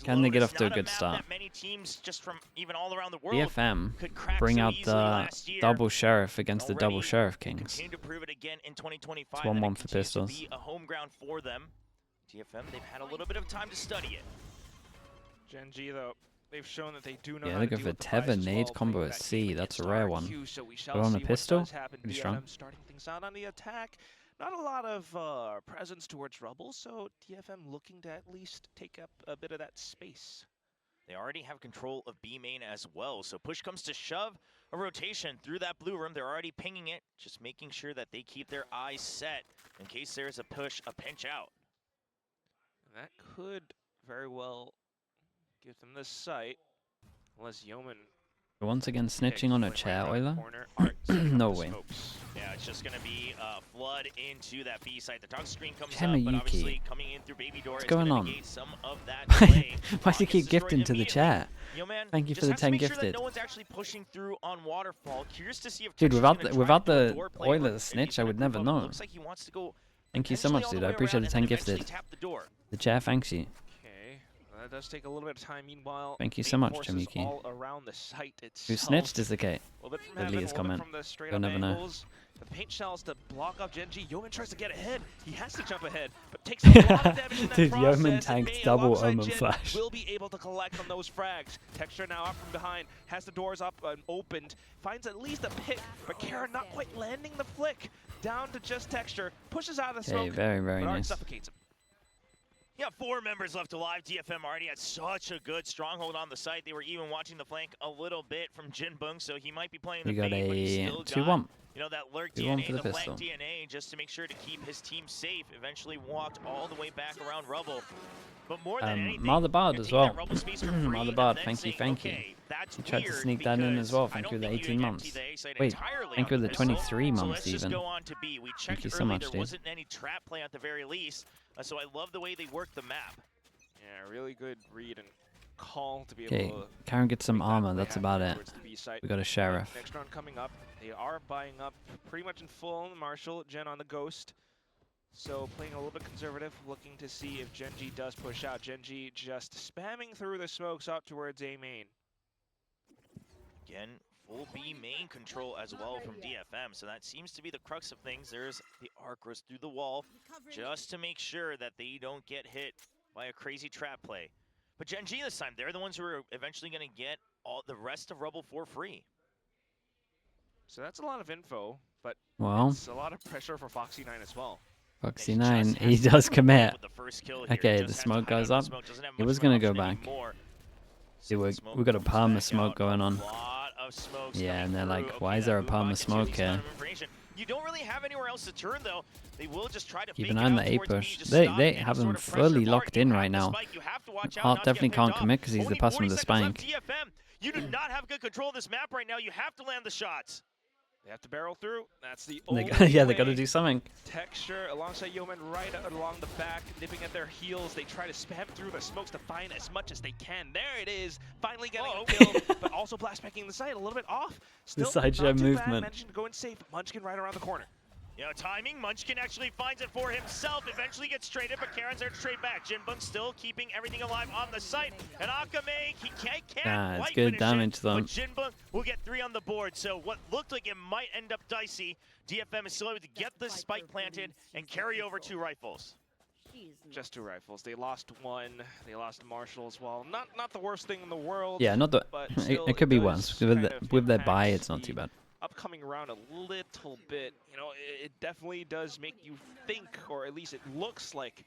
Can they get off to a good start? DFM bring out the double sheriff against the double sheriff kings. It's 1-1 for pistols. DFM, they've had a little bit of time to study it. Gen.G though, they've shown that they do know Yeah, they go for Tether nade combo at C. That's a rare one. But on a pistol, pretty strong. Starting things out on the attack. Not a lot of presence towards Rubble, so DFM looking to at least take up a bit of that space. They already have control of B main as well, so push comes to shove, a rotation through that blue room. They're already pinging it, just making sure that they keep their eyes set in case there's a push, a pinch out. And that could very well give them the sight, unless Yeoman Once again snitching on a chair, Euler? No way. Yeah, it's just gonna be flood into that B site. The talk screen comes up, but obviously coming in through baby door. What's going on? Some of that Why do you keep gifting to the chat? Thank you for the 10 gifted. No one's actually pushing through on waterfall. Curious to see if dude, without the Euler snitch, I would never know. Looks like he wants to go. Thank you so much, dude. I appreciate the 10 gifted. The chat thanks you. That does take a little bit of time. Meanwhile, thank you so much, Jamiki. Who snitched is the K. The Leah's comment. You'll never know. The paint shells to block off Gen.G. Yeoman tries to get ahead. He has to jump ahead, but takes a lot of damage in that dude, process. Yeoman tanked double Omen flash. Will be able to collect from those frags. Texture now up from behind, has the doors up and opened, finds at least a pick, but Karen not quite landing the flick. Down to just Texture, pushes out of the smoke. Very, very nice. Suffocates him. Yeah, 4 members left alive. DFM already had such a good stronghold on the site. They were even watching the flank a little bit from Jin Bung, so he might be playing the bait, but he still got, you know, that lurk DNA, the flank DNA, just to make sure to keep his team safe. Eventually walked all the way back around Rubble. But more than anything, Mother Bard as well. Mother Bard, thank you. He tried to sneak that in as well. Thank you for the 18 months. Wait, thank you for the 23 months even. Thank you so much, dude. Wasn't any trap play at the very least, so I love the way they work the map. Yeah, really good read and call to be able to. Karen gets some armor. That's about it. We got a sheriff. Next round coming up. They are buying up pretty much in full. Marshall, Gen on the Ghost. So playing a little bit conservative, looking to see if Gen.G does push out. Gen.G just spamming through the smokes up towards A main. Again, full B main control as well from DFM, so that seems to be the crux of things. There's the arc rush through the wall, just to make sure that they don't get hit by a crazy trap play. But Gen.G this time, they're the ones who are eventually going to get all the rest of Rubble for free. So that's a lot of info, but it's a lot of pressure for Foxy9 as well. Foxy9, he does commit. Okay, the smoke goes up. He was going to go back. See, we got a palm of smoke going on. Yeah, and they're like, why is there a palm of smoke here? You don't really have anywhere else to turn though. They will just try to keep an eye on the A push. They have him fully locked in right now. Art definitely can't commit because he's the person with the spank. You do not have good control of this map right now. You have to land the shots. They have to barrel through. That's the only yeah, they got to do something. Texture alongside Yeoman right along the back, nipping at their heels. They try to spam through the smokes to find as much as they can. There it is, finally getting a kill, but also blast packing the site a little bit off. Still the sideshow movement. Managing to go in safe. Munchkin right around the corner. You know, timing, Munchkin actually finds it for himself, eventually gets traded, but Karen's there to trade back. Jinbun still keeping everything alive on the site, and Akame, he can't it's good damage though. But Jinbun will get 3 on the board, so what looked like it might end up dicey, DFM is still able to get the spike planted and carry over 2 rifles. Just 2 rifles. They lost 1. They lost Marshall as well. Not the worst thing in the world. Yeah, not the. It could be worse. With their buy, it's not too bad. Upcoming round a little bit, you know, it definitely does make you think, or at least it looks like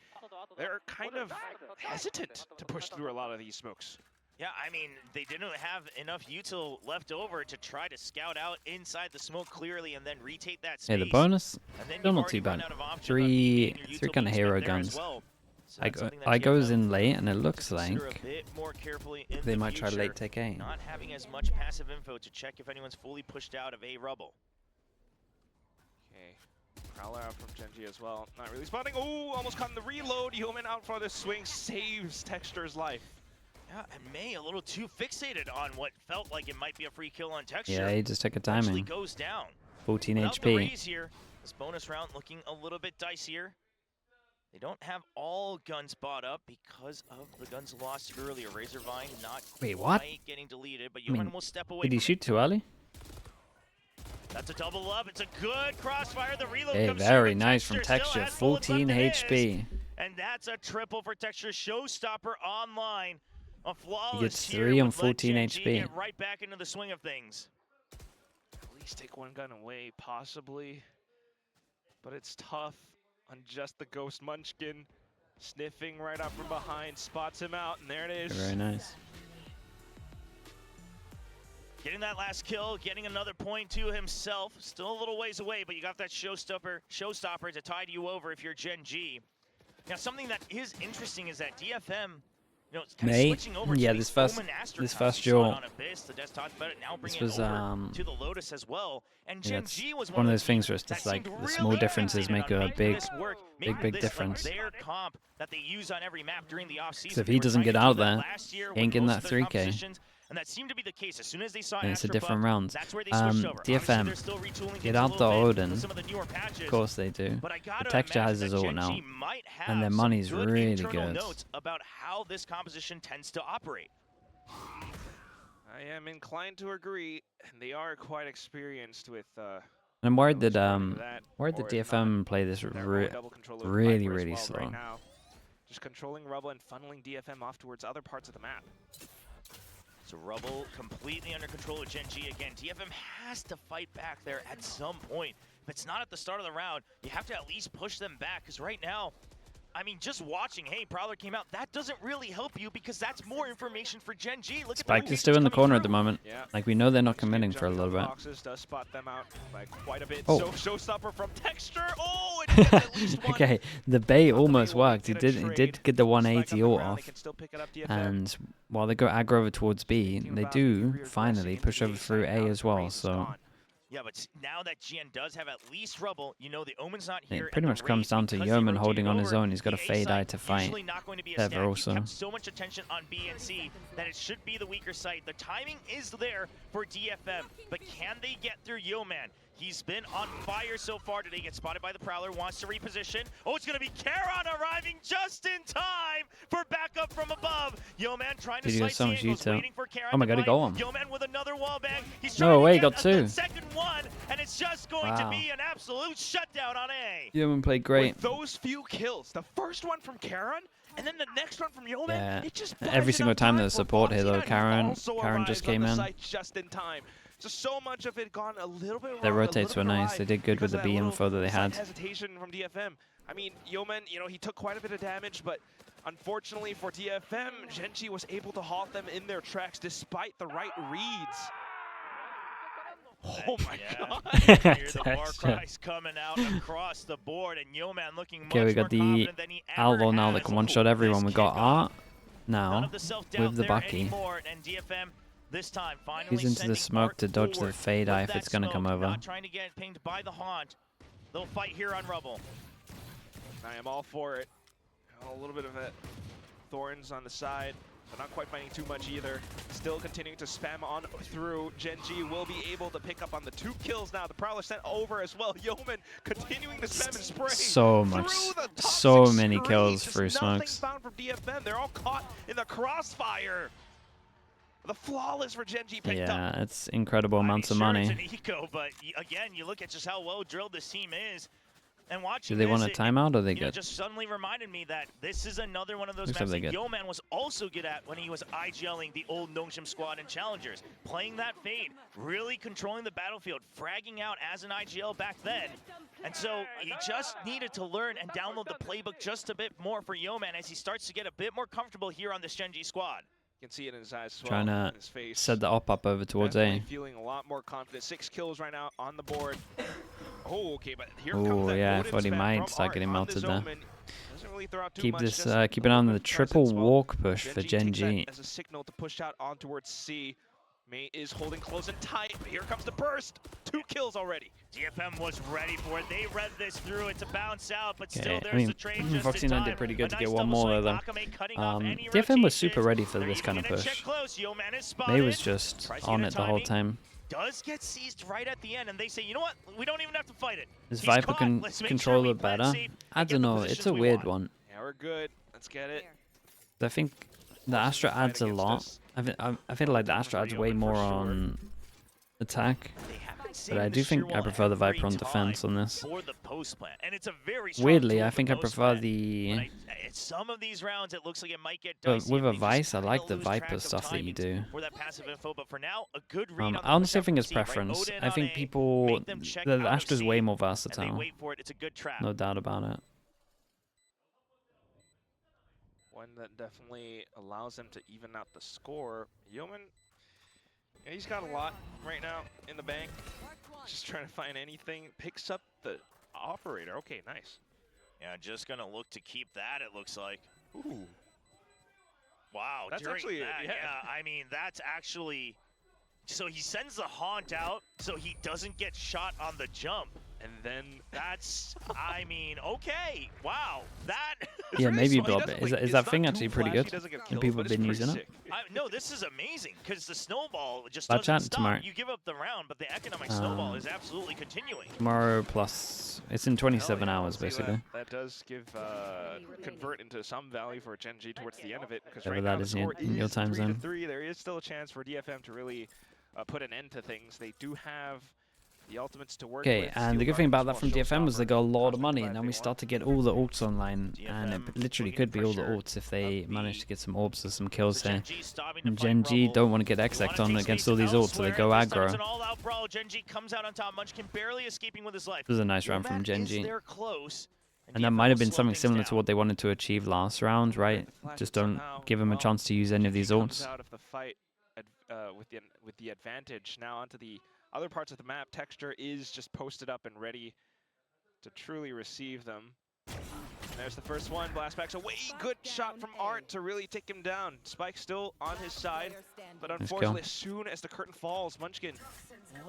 they're kind of hesitant to push through a lot of these smokes. Yeah, I mean, they didn't have enough util left over to try to scout out inside the smoke clearly and then retake that space. Yeah, the bonus, still not too bad. Three kind of hero guns. I goes in late, and it looks like they might try late take A. Not having as much passive info to check if anyone's fully pushed out of A Rubble. Okay, Prowler out from Gen.G as well. Not really spotting. Oh, almost caught in the reload. Yeoman out for the swing, saves Texture's life. Yeah, and May a little too fixated on what felt like it might be a free kill on Texture. Yeah, he just took a timing. Goes down. 14 Without HP. The raise here, this bonus round looking a little bit dicier. They don't have all guns bought up because of the guns lost earlier. Razorvine not quite getting deleted, but Yeoman will step away. Did he shoot too early? That's a double up. It's a good crossfire. The reload hey, comes very through, nice from Texture. 14 HP. And that's a triple for Texture. Showstopper online. A flawless he gets 3 on 14 HP. Get right back into the swing of things. At least take one gun away, possibly. But it's tough on just the Ghost Munchkin. Sniffing right up from behind, spots him out, and there it is. Very nice. Getting that last kill, getting another point to himself. Still a little ways away, but you got that showstopper to tide you over if you're Gen.G. Now, something that is interesting is that DFM, you know, kind of switching over to this first duel. This was to the Lotus as well. And Gen.G was one of those things where it's just like the small differences make a big difference. Their comp that they use on every map during the off season. So if he doesn't get out there, he ain't getting that 3K. And that seemed to be the case as soon as they saw and it's a different round. DFM, get out the Odin. Of course they do. The Texture has his ult now. And their money's really good. About how this composition tends to operate. I am inclined to agree, and they are quite experienced with. I'm worried that DFM play this really slow. Right now. Just controlling Rubble and funneling DFM off towards other parts of the map. So Rubble completely under control of Gen.G again. DFM has to fight back there at some point. If it's not at the start of the round, you have to at least push them back, because right now, I mean, just watching, hey, Prowler came out, that doesn't really help you because that's more information for Gen.G. Look Spike is still in the corner at the moment. Yeah. Like, we know they're not committing for a little bit. Boxes does spot them out by quite a bit. Oh. So Showstopper from Texture. Oh, and he gets at least one. Okay, the bait almost worked. He did get the 180 ult off. And while they go aggro over towards B, they do finally push over through A as well. So. Yeah, but now that Gen does have at least Rubble, you know the Omen's not here. It pretty much comes down to Yeoman holding on his own. He's got a Fade Eye to fight. Clever also. So much attention on B and C that it should be the weaker side. The timing is there for DFM, but can they get through Yeoman? He's been on fire so far today. Gets spotted by the Prowler, wants to reposition. Oh, it's going to be Charon arriving just in time for backup from above. Yeoman trying to slice the angles, waiting for Charon. Oh my god, he got one. Yeoman with another wall bang. He's no way, he got two. Second one, and it's just going to be an absolute shutdown on A. Yeoman played great. With those few kills, the first one from Charon, and then the next one from Yeoman. Yeah. It just every single time there's support here though, Charon just came in. Just in time. So much of it gone a little bit wrong. Their rotates were nice. They did good with the B info that they had. Hesitation from DFM. I mean, Yeoman, you know, he took quite a bit of damage, but unfortunately for DFM, Gen.G was able to halt them in their tracks despite the right reads. Oh my god. Hear the war cries coming out across the board, and Yeoman looking much we got the Outlaw now that can one-shot everyone. We got Art now with the Bucky. This time, he's into the smoke to dodge the Fade Eye if it's going to come over. Not trying to get pinged by the Haunt. They'll fight here on Rubble. I am all for it. A little bit of it. Thorns on the side, but not quite fighting too much either. Still continuing to spam on through. Gen.G will be able to pick up on the 2 kills now. The Prowler sent over as well. Yeoman continuing to spam and spray. So much. So many kills through smokes. Found from DFM. They're all caught in the crossfire. The flawless for Gen.G picked up. Yeah, it's incredible amounts of money. It's an eco, but again, you look at just how well drilled this team is. And watching do they want a timeout or are they good? Just suddenly reminded me that this is another one of those maps that Yeoman was also good at when he was IGLing the old Nongshim squad and challengers. Playing that Fade, really controlling the battlefield, fragging out as an IGL back then. And so he just needed to learn and download the playbook just a bit more for Yeoman as he starts to get a bit more comfortable here on this Gen.G squad. You can see it in his eyes, trying to set the op up over towards A. Feeling a lot more confident. 6 kills right now on the board. Oh, okay, but here comes that. Yeah, I thought he might start getting melted there. Really keep this, keep an eye on the triple walk push for Gen.G. As a signal to push out on towards C. May is holding close and tight. Here comes the burst. 2 kills already. DFM was ready for it. They read this through. It's a bounce out, but still there's the trade just Foxy in time. did pretty good to get one more though. DFM was super ready for this kind of push. May was just on it the whole time. does get seized right at the end, and they say, you know what? We don't even have to fight it. Is He's Viper caught. can Let's make control sure it better? I don't know. It's a weird one. Yeah, we're good. Let's get it. I think the Astra adds a lot. I feel like the Astra adds way more on attack. But I do think I prefer the Viper on defense on this. Weirdly, I think I prefer the... Some of these rounds, it looks like it might get But with a Vice, I like the Viper stuff that you do. I honestly think it's preference. I think people... The Astra's way more versatile. No doubt about it. One that definitely allows them to even out the score. Yeoman, yeah, he's got a lot right now in the bank. Just trying to find anything. Picks up the operator. Okay, nice. Yeah, just gonna look to keep that, it looks like. Ooh. Wow, that's actually, yeah, I mean, that's actually... So he sends the Haunt out, so he doesn't get shot on the jump. And then that's, I mean, okay, wow, that... Yeah, maybe build it. Is that thing actually pretty good? And people have been using it? No, this is amazing, because the snowball just Watch doesn't out stop. tomorrow. You give up the round, but the economic snowball is absolutely continuing. Tomorrow plus... It's in 27 hours, basically. That does give, convert into some value for Gen.G towards the end of it. Because Right that is in your time zone. 3-3. There is still a chance for DFM to really put an end to things. They do have the ultimates to work with. Okay, and the good thing about that from DFM was they got a lot of money, and then we start to get all the ults online, and it literally could be all the ults if they manage to get some orbs or some kills here. And Gen.G don't want to get X-Ect on against all these ults, so they go aggro. This was a nice round from Gen.G. And that might have been something similar to what they wanted to achieve last round, right? Just don't give them a chance to use any of these ults. With the advantage. Now onto the other parts of the map. Texture is just posted up and ready to truly receive them. There's the first one. Blastback's away. Good shot from Art to really take him down. Spike still on his side, but unfortunately, as soon as the curtain falls, Munchkin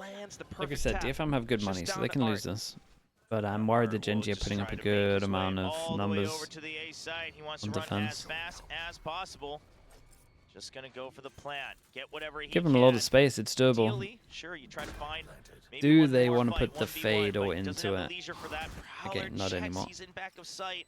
lands the perfect Like I said, DFM have good money, so they can lose this. But I'm worried that Gen.G are putting up a good amount of numbers on defense. Just gonna go for the plant. Get whatever he Give him a lot of space. It's doable. Sure, you try to find Do they want to put the fade or into it? Okay, not anymore. He's in back of sight.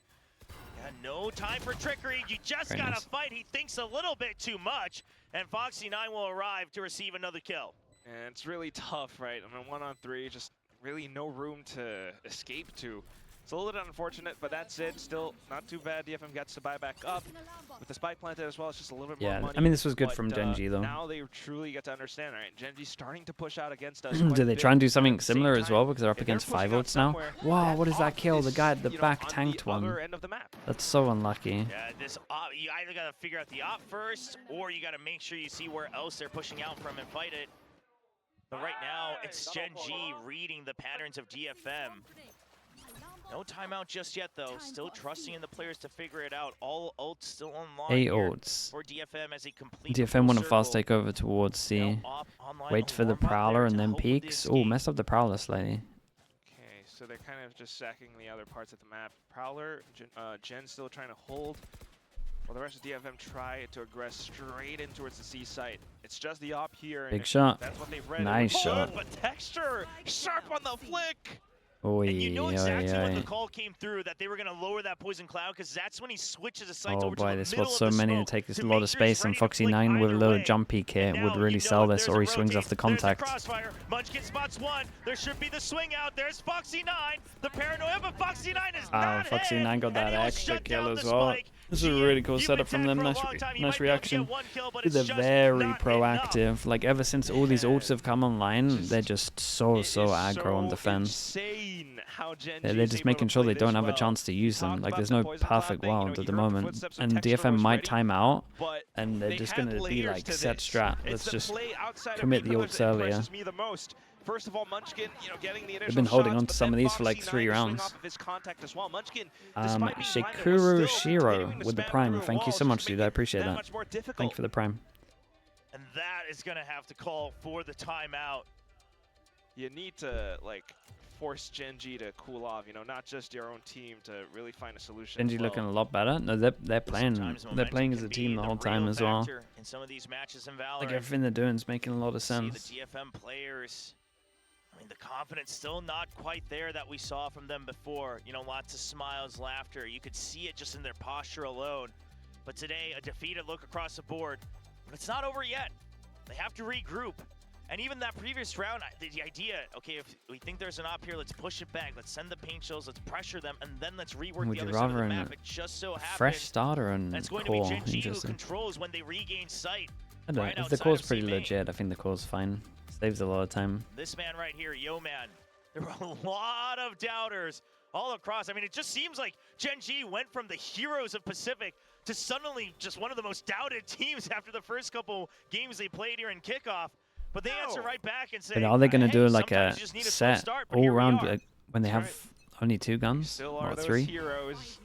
Yeah, no time for trickery. You just gotta fight. He thinks a little bit too much, and Foxy9 will arrive to receive another kill. And it's really tough, right? I mean, 1-on-3, just really no room to escape to. It's a little bit unfortunate, but that's it. Still not too bad. DFM gets to buy back up. With the spike planted as well, it's just a little bit more money. I mean, this was good from Gen.G, though. Now they truly get to understand, right? Gen.G starting to push out against us. Do they try and do something similar as well, because they're up against 5 ults now? Wow, what is that kill? The guy at the back tanked one. That's so unlucky. Yeah, this you either got to figure out the op first, or you got to make sure you see where else they're pushing out from and fight it. But right now, it's Gen.G reading the patterns of DFM. No timeout just yet, though. Still trusting in the players to figure it out. All ults still online. 8 ults. For DFM as he completes DFM want to fast take over towards C. Wait for the Prowler and then peeks. Oh, messed up the Prowler slightly. Okay, so they're kind of just sacking the other parts of the map. Prowler, Gen still trying to hold. While the rest of DFM try to aggress straight in towards the C site. It's just the op here. Big shot. That's what they've read. Nice shot. But Texture, sharp on the flick. Oy, and you know exactly when the call came through that they were going to lower that poison cloud, because that's when he switches his sights over to the middle of the smoke. Oh boy, this was so many to take this a lot of space, and Foxy9 with a little jumpy kit would really sell this, or he swings off the contact. Munchkin spots one. There should be the swing out. There's Foxy9. The paranoia, but Foxy9 is not Foxy9 got that extra kill as well. This is a really cool setup from them. Nice reaction. They're very proactive. Like, ever since all these ults have come online, they're just so aggro on defense. They're just making sure they don't have a chance to use them. Like, there's no perfect world at the moment. And DFM might time out, and they're just going to be like, set strat. Let's just commit the ults earlier. First of all, Munchkin, getting the initial They've been holding shots, on to some of these for like 3 rounds. Munchkin, Shikuru Shiro with the Prime. Thank you so much, dude. I appreciate that. Thank you for the Prime. And that is going to have to call for the timeout. You need to, like, force Gen.G to cool off, not just your own team to really find a solution. Gen.G looking a lot better. No, they're playing as a team the whole time as well. some of these matches in Valorant. Like everything they're doing is making a lot of sense. See the DFM players, I mean, the confidence still not quite there that we saw from them before. You know, lots of smiles, laughter. You could see it just in their posture alone. But today, a defeated look across the board. But it's not over yet. They have to regroup. And even that previous round, the idea, okay, if we think there's an op here, let's push it back. Let's send the paint shells, let's pressure them, and then let's rework the other side of the map. It just so happens fresh starter and it's going core. to be Gen.G who controls when they regain sight. I don't know. If the core's pretty legit, I think the core's fine. Saves a lot of time. This man right here, Yo Man, there were a lot of doubters all across. I mean, it just seems like Gen.G went from the heroes of Pacific to suddenly just one of the most doubted teams after the first couple games they played here in kickoff. But they answer right back and say, but are they going to do like a set start, all around when they have only 2 guns still or are 3? Those heroes.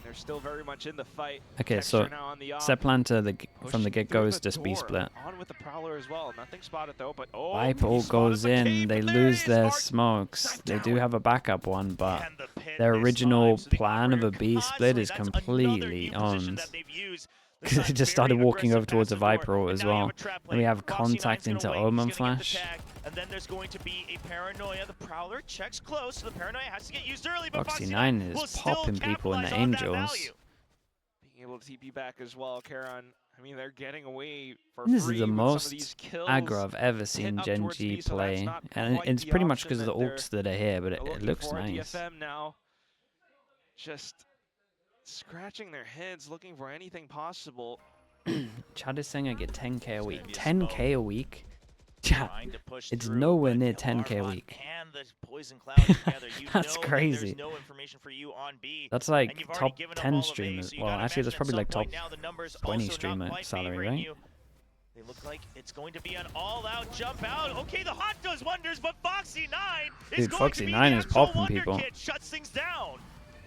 They're still very much in the fight. Okay, so set plan from the get-go is just B split. On with the Prowler as well. Nothing spotted though, but Viper all goes in. They lose their smokes. They do have a backup one, but their original plan of a B split is completely on. Because they just started walking over towards a Viper ult as well. And we have contact into Omen Flash. And then there's going to be a Paranoia. The Prowler checks close, so the Paranoia has to get used early. But Foxy 9 is popping people in the Angels. Being able to TP back as well, Karon. I mean, they're getting away for this free is the most kills aggro I've ever seen Gen.G play. And it's pretty much because of the ults that are here, but it looks nice. DFM now just scratching their heads, looking for anything possible. Chad is saying I get 10k a week. 10k a week? Chad, it's nowhere near 10k a week. That's crazy. That's like top 10 streamers. Well, actually, that's probably like top 20 streamer salary, right? They look like it's going to be an all-out jump out. Okay, the hot does wonders, but Foxy 9 is going to be the actual wonder kid. Shuts things down.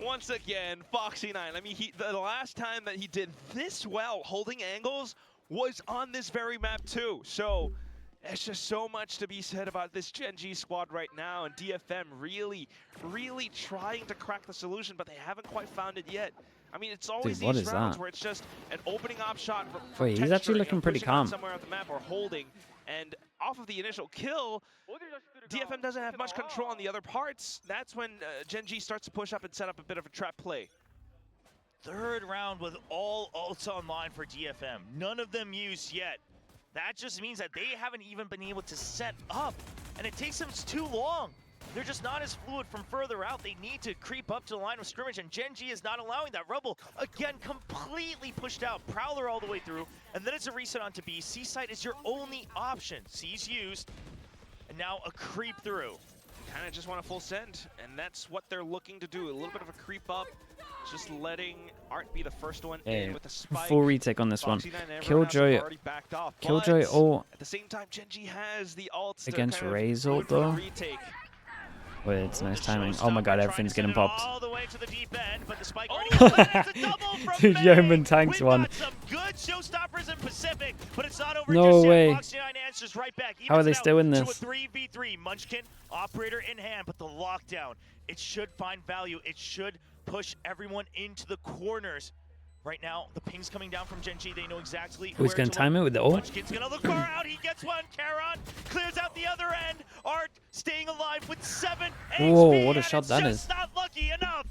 Once again, Foxy 9. I mean, the last time that he did this well holding angles was on this very map too. So there's just so much to be said about this Gen.G squad right now, and DFM really trying to crack the solution, but they haven't quite found it yet. I mean, it's always these rounds where it's just an opening op shot. Wait, he's actually looking pretty calm. Somewhere on the map or holding, and off of the initial kill, DFM doesn't have much control on the other parts. That's when Gen.G starts to push up and set up a bit of a trap play. Third round with all ults online for DFM. None of them used yet. That just means that they haven't even been able to set up, and it takes them too long. They're just not as fluid from further out. They need to creep up to the line of scrimmage, and Gen.G is not allowing that. Rebel, again, completely pushed out. Prowler all the way through, and then it's a reset onto B. C-side is your only option. C's used, and now a creep through. Kind of just want a full send, and that's what they're looking to do. A little bit of a creep up, just letting Art be the first one in with the spike. Full retake on this one. Killjoy ult. At the same time, Gen.G has the ult against Ray's ult though. Wait, it's nice timing. Oh my god, everything's getting popped. All the way to the deep end, but the spike already Dude, Yeoman tanks one. Some good showstoppers in Pacific, but it's not over no way. Foxy 9 answers right back. How are they still in this? To a 3v3. Munchkin, operator in hand, but the lockdown. It should find value. It should push everyone into the corners. Right now, the ping's coming down from Gen.G. They know exactly who's going to time it with the ult. Munchkin's going to look far out. He gets one. Karon clears out the other end. Art staying alive with 7 HP. Whoa, what a shot that is. Not lucky enough.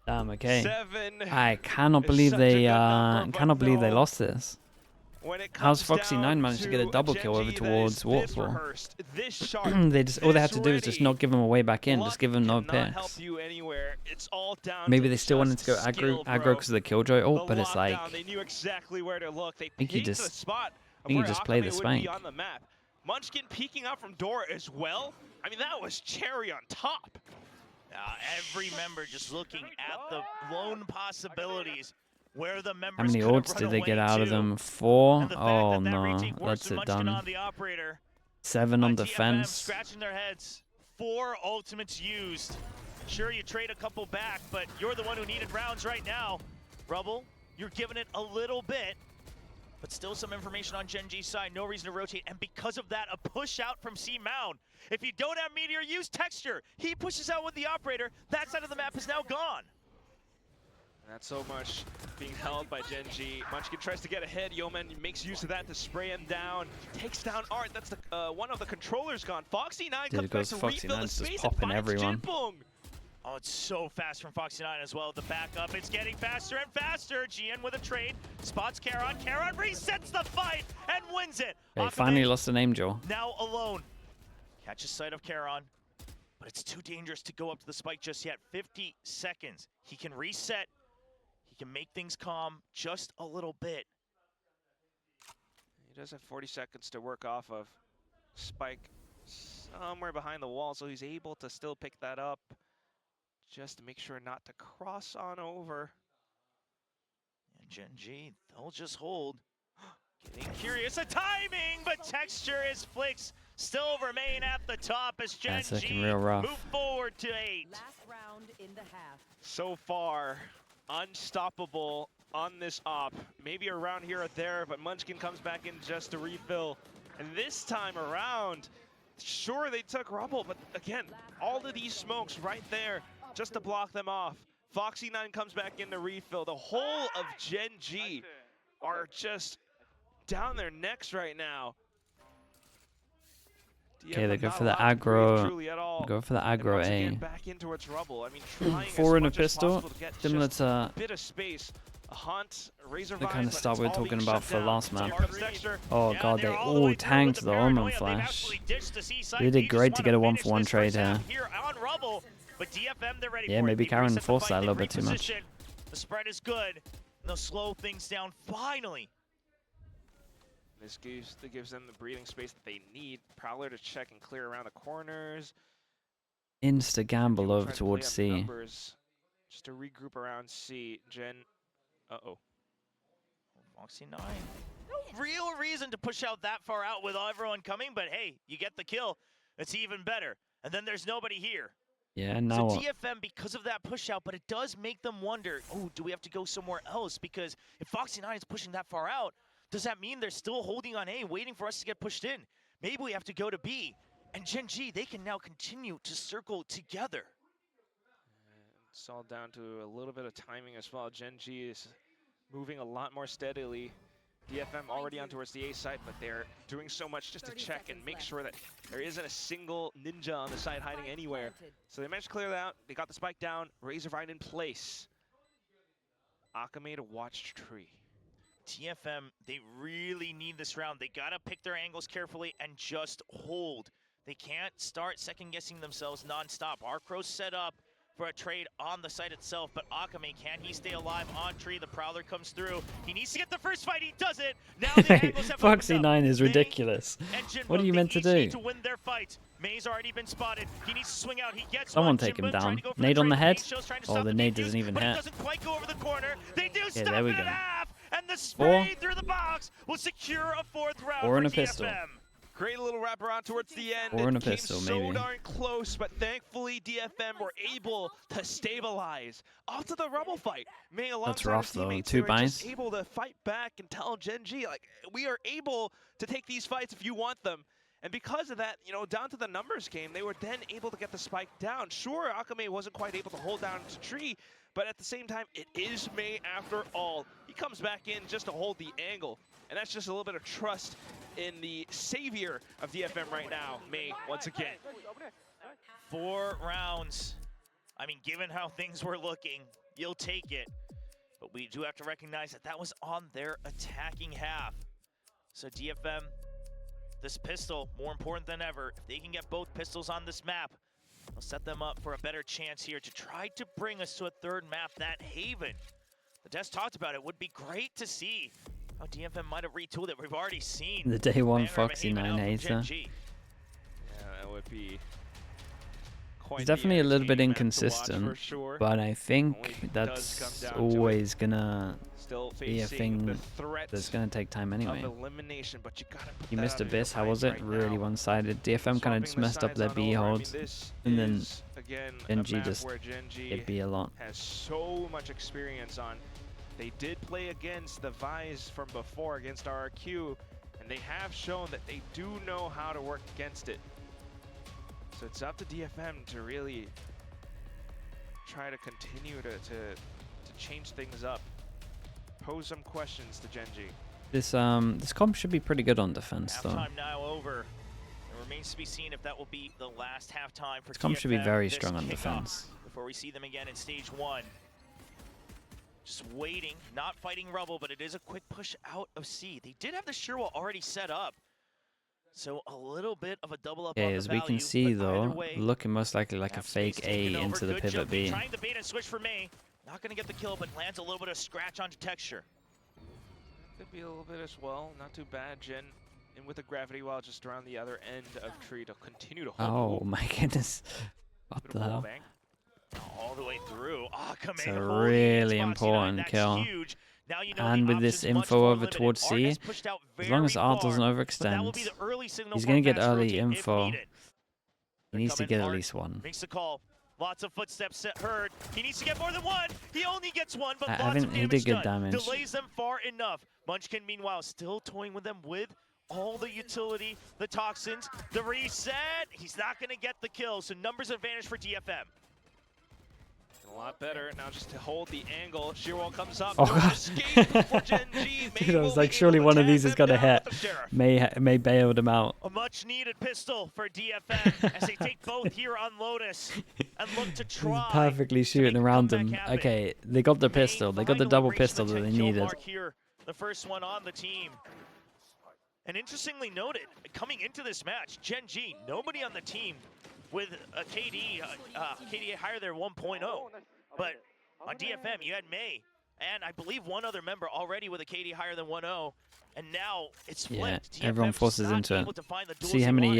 Damn, okay. 7. I cannot believe they lost this. How's Foxy 9 managed to get a double kill over towards Waterfall? All they had to do is just not give him a way back in, just give him no picks. Maybe they still wanted to go aggro because of the Killjoy ult, but it's like, I think you just play the spike. Munchkin peeking out from door as well. I mean, that was cherry on top. Every member just looking at the lone possibilities. Where the members how many ults did they get out of them? 4? Oh no, that's it done. 7 on defense. Scratching their heads. 4 ultimates used. Sure, you trade a couple back, but you're the one who needed rounds right now. Rubble, you're giving it a little bit, but still some information on Gen.G's side. No reason to rotate, and because of that, a push out from C-Mound. If you don't have Meteor, use Texture. He pushes out with the operator. That side of the map is now gone. Not so much being held by Gen.G. Munchkin tries to get ahead. Yeoman makes use of that to spray him down. Takes down Art. That's the one of the controllers gone. Foxy9 comes back to refill the space and finds Jinpeng. Oh, it's so fast from Foxy9 as well. The backup, it's getting faster and faster. GN with a trade, spots Charon. Charon resets the fight and wins it. They finally lost an Angel. Now alone. Catches sight of Charon, but it's too dangerous to go up to the spike just yet. 50 seconds. He can reset. He can make things calm just a little bit. He does have 40 seconds to work off of. Spike somewhere behind the wall, so he's able to still pick that up. Just to make sure not to cross on over. And Gen.G, they'll just hold. Getting curious of timing, but texture is Flicks still remain at the top as Gen.G move forward to 8. Last round in the half. So far, unstoppable on this op. Maybe a round here or there, but Munchkin comes back in just to refill. And this time around, sure they took Rubble, but again, all of these smokes right there just to block them off. Foxy9 comes back in to refill. The whole of Gen.G are just down their necks right now. Okay, they go for the aggro. Go for the aggro A. Back into its Rubble. I mean, trying 4 in a as much as pistol, possible to get similar just to a bit of space. A hunt, Razor the Vine, kind of but stuff it's we were all talking being about shut for down. last map. Here comes Texture. Oh Yeah, god, they they're all all the way tanked through the with Omen paranoia. They've flash. absolutely ditched the C side. They did great to get a 1-for-1 trade here. Here on Rubble, but DFM, they're ready Yeah, for maybe it. Karen They forced that a reset the little fight, bit too they much. reposition. The spread is good. And they'll slow things down finally. This gives them the breathing space that they need. Prowler to check and clear around the corners. Insta gamble People over try to towards play up C. numbers just to regroup around C. Gen. Uh-oh. Foxy9. No real reason to push out that far out with everyone coming, but hey, you get the kill. It's even better. And then there's nobody here. Yeah, now so what? DFM, because of that push out, but it does make them wonder, oh, do we have to go somewhere else? Because if Foxy9 is pushing that far out, does that mean they're still holding on A, waiting for us to get pushed in? Maybe we have to go to B. And Gen.G, they can now continue to circle together. It's all down to a little bit of timing as well. Gen.G is moving a lot more steadily. DFM already on towards the A side, but they're doing so much just to check and make sure that there isn't a single ninja on the side hiding anywhere. So they managed to clear that out. They got the spike down. Razor Vine in place. Akame to watch tree. DFM, they really need this round. They gotta pick their angles carefully and just hold. They can't start second-guessing themselves non-stop. Arcro's set up for a trade on the site itself, but Akame, can he stay alive on tree? The Prowler comes through. He needs to get the first fight. He does it. Now the angles have Foxy9 is ridiculous. What are you meant to do? Need to win their fight. May's already been spotted. He needs to swing out. He gets Someone one. take him Jinbun down. Nade on the head. Oh, the nade defuse, doesn't even but hit. It doesn't quite go over the corner. They do Yeah, stop there we it go. at half, and the spray through the box will secure a 4th round Or in for a pistol. DFM. Great little wraparound towards the end. Or in a It came pistol, so maybe. darn close, but thankfully DFM were able to stabilize. Off to the Rubble fight. May That's alongside rough his though. teammates 2 who were just buys. able to fight back and tell Gen.G, like, we are able to take these fights if you want them. And because of that, you know, down to the numbers game, they were then able to get the spike down. Sure, Akame wasn't quite able to hold down to tree, but at the same time, it is May after all. He comes back in just to hold the angle. And that's just a little bit of trust in the savior of DFM right now, May, once again. 4 rounds. I mean, given how things were looking, you'll take it. But we do have to recognize that that was on their attacking half. So DFM, this pistol, more important than ever. If they can get both pistols on this map, it'll set them up for a better chance here to try to bring us to a 3rd map, that Haven. The Des talked about it. Would be great to see how DFM might have retooled it. We've already seen The day 1 banner of a Haven Foxy9 out from hater. Gen.G. Yeah, that would be quite He's the definitely a little bit entertaining map to watch inconsistent, for sure. but I Only think if it that's does come down to always gonna Still be a facing the thing threat that's gonna take time anyway. of elimination, but you gotta put You that missed out of your Abyss, how mind was it? right Really now. one-sided. DFM kind of just Swapping the messed up sides their on B over. I mean, holds, this and then is, again, a Gen.G map just where Gen.G hit B a lot. has so much experience on. They did play against the Vise from before, against RRQ, and they have shown that they do know how to work against it. So it's up to DFM to really try to continue to change things up. Pose some questions to Gen.G. This comp should be pretty good on defense though. Halftime now over. It remains to be seen if that will be the last halftime for This comp should be DFM very this strong on kickoff defense. before we see them again in stage 1. Just waiting, not fighting rubble, but it is a quick push out of C. They did have the shear wall already set up, so a little bit of a double up on Okay, the as we can value, see but either though, way, looking most likely like a have space fake taken A over. into the Good pivot jumping, B. trying the bait and switch for May. Not gonna get the kill, but lands a little bit of scratch onto texture. Could be a little bit as well. Not too bad. Gen in with the gravity wall just around the other end of tree to continue to hold. Oh my goodness. What Bit the of wall hell? bang. All the way through. It's a really important kill. Huge. Now you know And with this info over towards C, as long as R doesn't overextend, he's going to get early info. He needs to get at least one. Makes the call. Lots of footsteps heard. He needs to get more than one. He only gets one, but He did good damage. Delays them far enough. Munchkin, meanwhile, still toying with them with all the utility, the toxins, the reset. He's not going to get the kill, so numbers advantage for DFM. A lot better now just to hold the angle. Sheer wall comes up. Oh, no God. escape for Gen.G. Dude, I was like, surely one of these is going to hit. May bailed him out. A much needed pistol for DFM as they take both here on Lotus and look to try. He's perfectly shooting around him. Okay, they got the pistol. They got the double pistol that they needed. Here, the first one on the team. And interestingly noted, coming into this match, Gen.G, nobody on the team with a KD higher than 1.0. But on DFM, you had May, and I believe one other member already with a KD higher than 1.0. And now it's flipped. Yeah, everyone forces into it. See how many,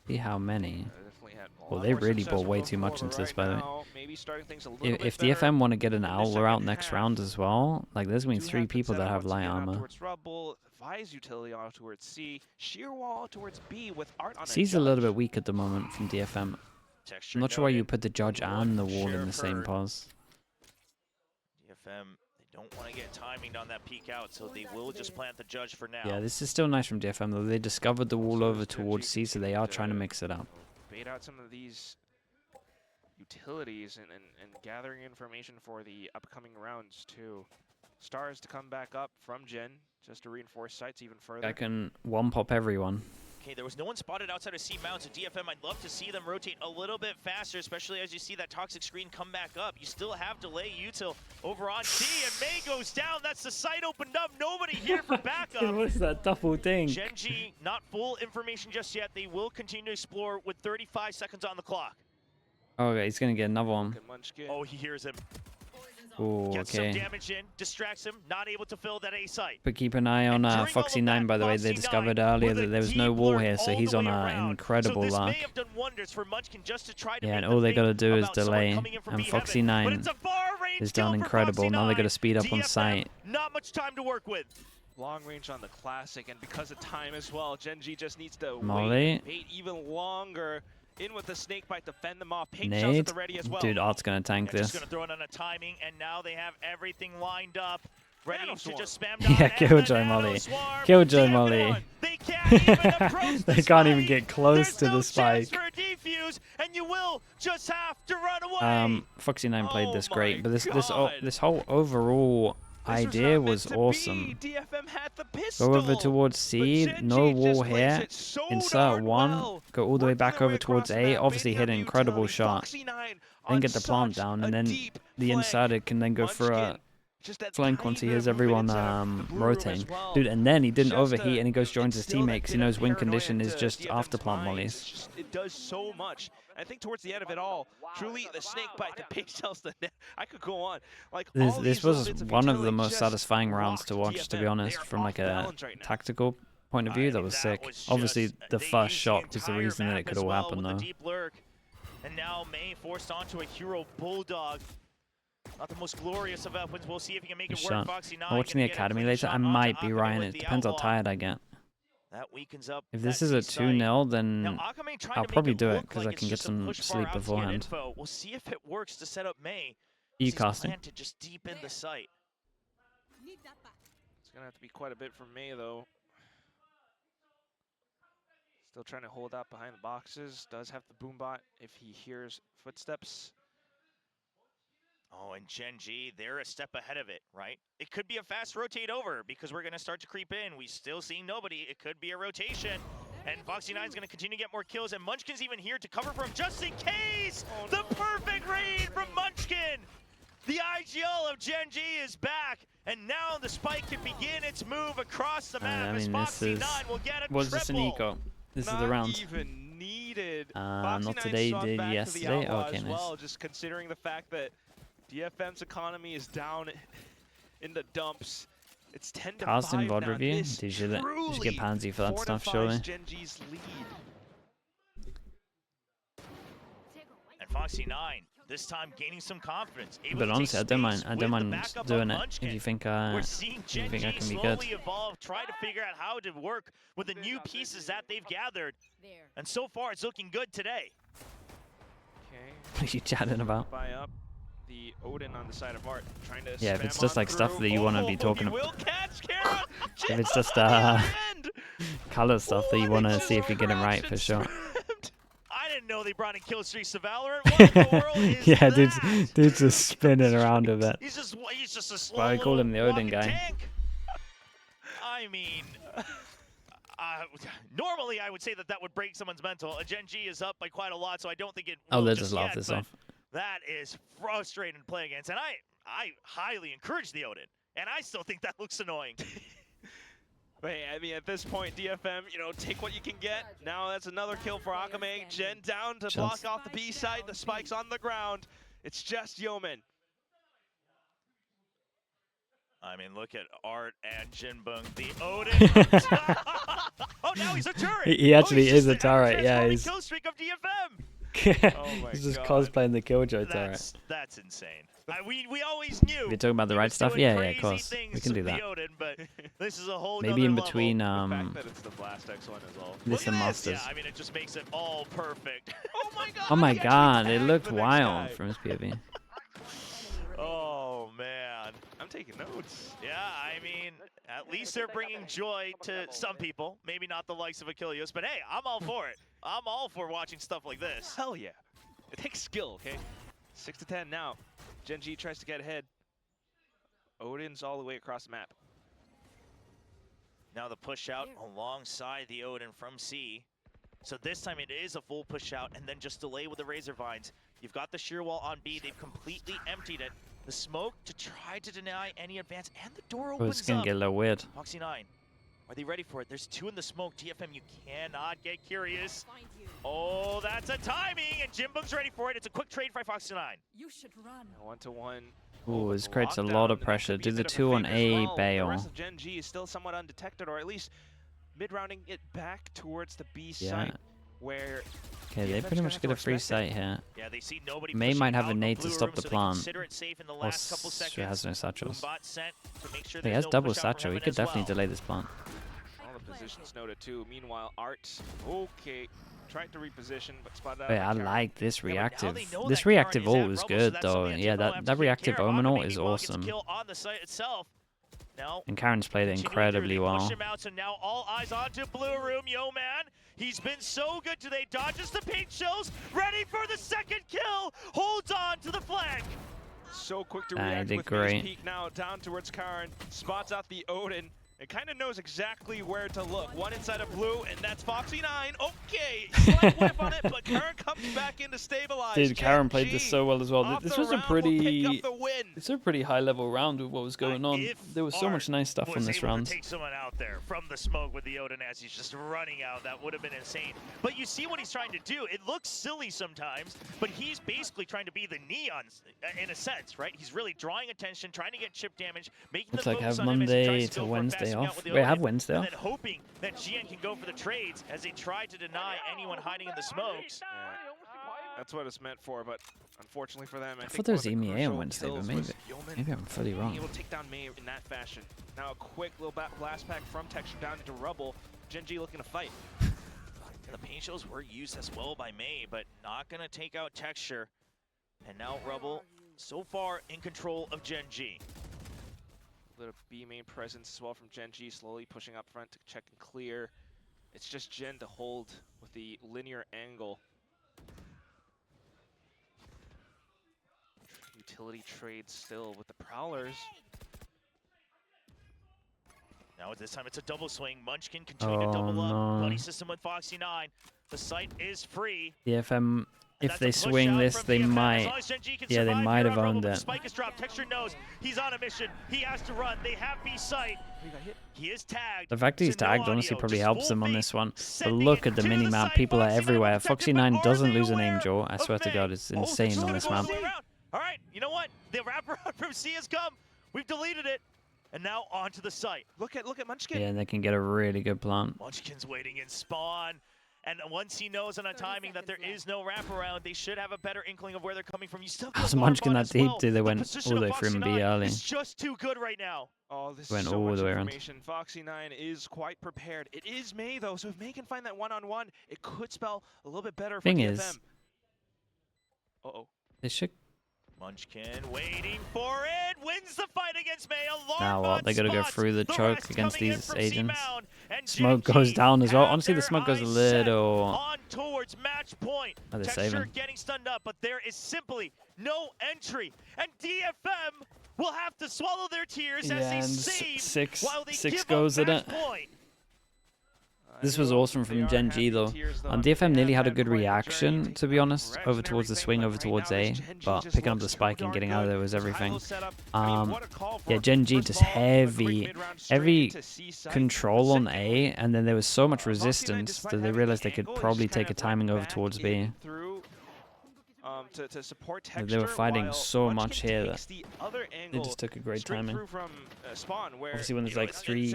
see how many. Well, they really bought way too much into this, by the way. If DFM want to get an Owler out next round as well, like there's going to be 3 people that have light armor. Vise utility on towards C, sheer wall towards B with art on C's a little bit weak at the moment from DFM. I'm not sure why you put the Judge and the wall in the same pause. DFM, they don't want to get timing on that peek out, so they will just plant the Judge for now. Yeah, this is still nice from DFM though. They discovered the wall over towards C, so they are trying to mix it up. Bait out some of these utilities and gathering information for the upcoming rounds too. Stars to come back up from Gen just to reinforce sites even further. I can one-pop everyone. Okay, there was no one spotted outside of C Mount, so DFM, I'd love to see them rotate a little bit faster, especially as you see that toxic screen come back up. You still have delay util over on C, and May goes down. That's the site opened up. Nobody here for backup. What is that double thing? Gen.G, not full information just yet. They will continue to explore with 35 seconds on the clock. Okay, he's going to get another one. Oh, he hears him. Ooh, Gets okay. some damage in, distracts him, not able to fill that A site. But keep an eye on Foxy9, by the way. They discovered earlier that there was no wall here, so he's on an incredible luck. Yeah, and all they got to do is delay. And Foxy9 has done incredible. Now they got to speed up on site. Not much time to work with. Long range on the classic, and because of time as well, Gen.G just needs to wait even longer. In with the snake bite to fend them off. Pink shells at the ready as well. Dude, Art's gonna tank this. Just gonna throw it on a timing, and now they have everything lined up, ready to just spam down. Yeah, Killjoy Molly. Killjoy Molly. They can't even approach They can't even get close to the spike. For a defuse, and you will just have to run away. Foxy9 played this great, but this whole overall idea was awesome. DFM had the pistol, go over towards C, no wall here, insert one, go all the way back over towards A, obviously hit an incredible shot, then get the plant down, and then the insider can then go for a flank once he hears everyone rotating. Dude, and then he didn't overheat and he goes joins his teammates. He knows win condition is just after plant mollies. It does so much. I think towards the end of it all, truly the snake bite, the pig cells, the net. I could go on. Like this was one of the most satisfying rounds to watch, to be honest, from like a tactical point of view. That was sick. Obviously, the first shot was the reason that it could all happen, though. And now May forced onto a hero bulldog. Not the most glorious of weapons. We'll see if he can make it work. Foxy9. I'm watching the academy later. I might be Ryan. It depends how tired I get. That weakens up. If this is a 2-0, then I'll probably do it because I can get some sleep beforehand. We'll see if it works to set up May. You casting? To just deep in the site. It's gonna have to be quite a bit for May though. Still trying to hold out behind the boxes. Does have the boombot if he hears footsteps. Oh, and Gen.G, they're a step ahead of it, right? It could be a fast rotate over because we're going to start to creep in. We still see nobody. It could be a rotation. And Foxy9 is going to continue to get more kills. And Munchkin's even here to cover from just in case. Oh, no. The perfect read from Munchkin. The IGL of Gen.G is back. And now the spike can begin its move across the map. I mean, as Foxy9 will get a was this an eco? This is the round. Not even needed. Not today, did yesterday? Oh, okay, as nice. well, just considering the fact that DFM's economy is down in the dumps. It's 10 to 5 VOD now. review? Did you get pansy for that stuff, surely? Gen.G's lead. And Foxy9, this time gaining some confidence. But honestly, I don't mind doing it if you think I can be good. Evolve, try to figure out how to work with the new pieces that they've gathered. And so far, it's looking good today. Okay. What are you chatting about? Buy up the Odin on the side of Art, trying to yeah, if it's just like stuff that you want to be talking about. If it's just color stuff that you want to see if you get it right, for sure. I didn't know they brought in kill streaks to Valorant. What in the world is yeah, that? dude's just spinning around a bit. He's just a slow Well, I call him the Odin guy. Tank. I mean, normally I would say that would break someone's mental. Gen.G is up by quite a lot, so I don't think it will they just laugh yet, this off. That is frustrating to play against, and I highly encourage the Odin, and I still think that looks annoying. But hey, I mean, at this point, DFM, take what you can get. Now that's another kill for Akame. Gen down to block off the B side. The spike's on the ground. It's just Yeoman. I mean, look at Art and Jinbung, the Odin. Oh, now he's a turret. He actually is a turret. Yeah, he's kill streak of DFM. He's just cosplaying the Killjoy turret. That's insane. We always knew. If you're talking about the right stuff, yeah, of course, we can do that. Odin, but this is a whole maybe in between the fact that it's the Blast X one as well. This and Masters. Yeah, I mean, it just makes it all perfect. Oh my god! Oh my god! It looked wild from his POV. Oh man, I'm taking notes. Yeah, I mean, at least they're bringing joy to some people. Maybe not the likes of Achilles, but hey, I'm all for it. I'm all for watching stuff like this. Hell yeah. It takes skill, okay? 6 to 10 now. Gen.G tries to get ahead. Odin's all the way across the map. Now the push out alongside the Odin from C. So this time it is a full push out and then just delay with the Razor Vines. You've got the shear wall on B. They've completely emptied it. The smoke to try to deny any advance, and the door opens up. It's gonna get a little weird. Foxy9, are they ready for it? There's 2 in the smoke. DFM, you cannot get curious. Oh, that's a timing, and Jinbung's ready for it. It's a quick trade by Foxy9. You should run. 1-to-1. Ooh, this creates a lot of pressure. Do the 2 on A bail. The rest of Gen.G is still somewhat undetected, or at least mid-rounding it back towards the B site, where... Okay, they pretty much get a free sight here. Yeah, they see nobody. May might have a nade to stop the so plant. Or she has no satchels. Sure he has double satchel. He could definitely delay this plant. All the positions noted too. Meanwhile, Art, okay, tried to reposition, but spotted out. Wait, I like this reactive. This reactive ult is good though. Yeah, that reactive Omen ult is awesome. And Karen's played it incredibly well. So now all eyes onto Blue Room. Yo, man, he's been so good today. Dodges the paint shells, ready for the second kill. Holds on to the flank. So quick to react with his peek now down towards Karen. Spots out the Odin. It kind of knows exactly where to look. One inside of blue, and that's Foxy9. Okay, slight whiff on it, but Karen comes back in to stabilize. Dude, Karen played this so well as well. This was a pretty high level round with what was going on. There was so much nice stuff on this round. Take someone out there from the smoke with the Odin as he's just running out. That would have been insane. But you see what he's trying to do. It looks silly sometimes, but he's basically trying to be the Neon in a sense, right? He's really drawing attention, trying to get chip damage, making looks the like moves have on Monday to Wednesday off. Wait, I have Wednesday off. And then hoping that GN can go for the trades as they try to deny anyone hiding in the smokes. Yeah. That's what it's meant for, but unfortunately for them, I thought there was EMEA on Wednesday, but maybe I'm fully wrong. Able to take down May in that fashion. Now a quick little blast pack from Texture down into Rubble. Gen.G looking to fight. The paint shells were used as well by May, but not gonna take out Texture. And now Rubble, so far in control of Gen.G. Little B main presence as well from Gen.G, slowly pushing up front to check and clear. It's just Gen to hold with the linear angle. utility trade still with the Prowlers. Now at this time it's a double swing. Munchkin continue to double up. Buddy system with Foxy9. The site is free. DFM, if they swing this, they might. Yeah, they might have owned it. Spike is dropped. Texture knows he's on a mission. He has to run. They have B site. He is tagged. The fact that he's tagged honestly probably helps them on this one. But look at the mini-map. People are everywhere. Foxy9 doesn't lose an Angel. I swear to God, it's insane on this map. All right, you know what? The wraparound from C has come. We've deleted it. And now onto the site. Look at Munchkin. Yeah, and they can get a really good plant. Munchkin's waiting in spawn. And once he knows on a timing that there is no wraparound, they should have a better inkling of where they're coming from. You still was Munchkin that deep? Did they went all the way from B early? It's just too good right now. Oh, this went is so all much the way around. information. Foxy9 is quite prepared. It is May though, so if May can find that one-on-one, it could spell a little bit better for Thing DFM. is, they should. Munchkin waiting for it, wins the fight against May. Now what? They gotta go through the choke against these agents. Smoke Gen.G goes down as well. Honestly, the smoke goes a little. On towards match point. Oh, they're Texture saving. getting stunned up, but there is simply no entry, and DFM will have to swallow their tears as they save while they six give goes up in match it. point. This was awesome from Gen.G though. DFM nearly had a good reaction, to be honest, over towards the swing, over towards A, but picking up the spike and getting out of there was everything. Yeah, Gen.G just heavy control on A, and then there was so much resistance that they realized they could probably take a timing over towards B. To support Texture, They were fighting so Munchkin much here takes that the other they angle just took a great straight timing. through from, spawn, where, Obviously, when there's like three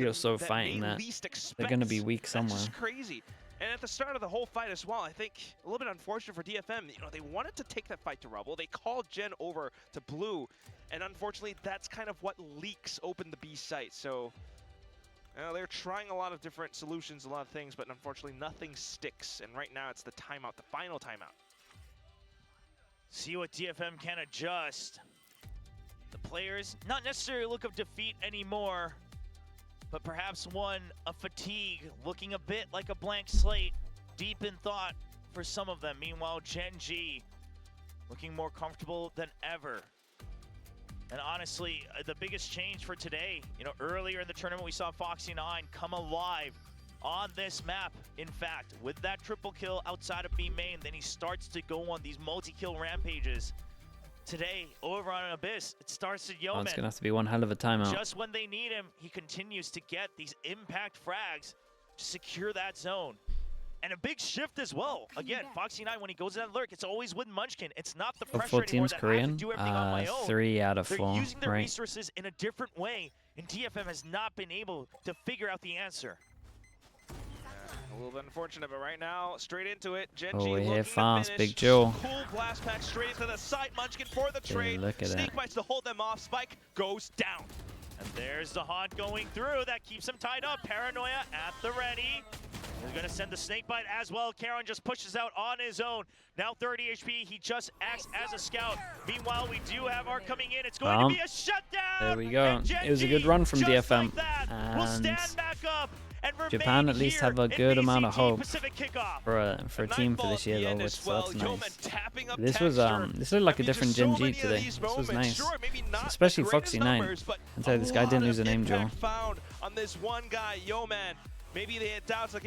or so fighting that, they're going to be weak somewhere. That's crazy. And at the start of the whole fight as well, I think a little bit unfortunate for DFM. You know, they wanted to take that fight to Rubble. They called Gen over to Blue, and unfortunately, that's kind of what leaks open the B site. So they're trying a lot of different solutions, a lot of things, but unfortunately, nothing sticks. And right now, it's the timeout, the final timeout. See what DFM can adjust. The players, not necessarily a look of defeat anymore, but perhaps one of fatigue, looking a bit like a blank slate, deep in thought for some of them. Meanwhile, Gen.G looking more comfortable than ever. And honestly, the biggest change for today, you know, earlier in the tournament, we saw Foxy9 come alive on this map. In fact, with that triple kill outside of B main, then he starts to go on these multi-kill rampages. Today, over on Abyss, it starts at Yeoman. Oh, it's going to have to be one hell of a timeout. Just when they need him, he continues to get these impact frags to secure that zone. And a big shift as well. Again, Foxy9, when he goes in that lurk, it's always with Munchkin. It's not the pressure anymore that I have to do everything on my own. 3 out of 4. They're using their resources in a different way, and DFM has not been able to figure out the answer. A little bit unfortunate, but right now, straight into it. Gen.G we're here looking fast, to finish. Big Joe. Cool blast pack straight into the site. Munchkin for the trade. Look at Snake that. bites to hold them off. Spike goes down. And there's the haunt going through. That keeps him tied up. Paranoia at the ready. We're going to send the snake bite as well. Karon just pushes out on his own. Now 30 HP. He just acts as a scout. Meanwhile, we do have our coming in. It's going to be a shutdown. There we go. It was a good run from DFM. Like we'll stand back up. Japan at least have a good amount of hope for a team for this year, though, which that's nice. This looked like a different Gen.G today. This was nice, especially Foxy9. I tell you, this guy didn't lose an Angel. On this one guy, Yeoman. Maybe they had doubts again.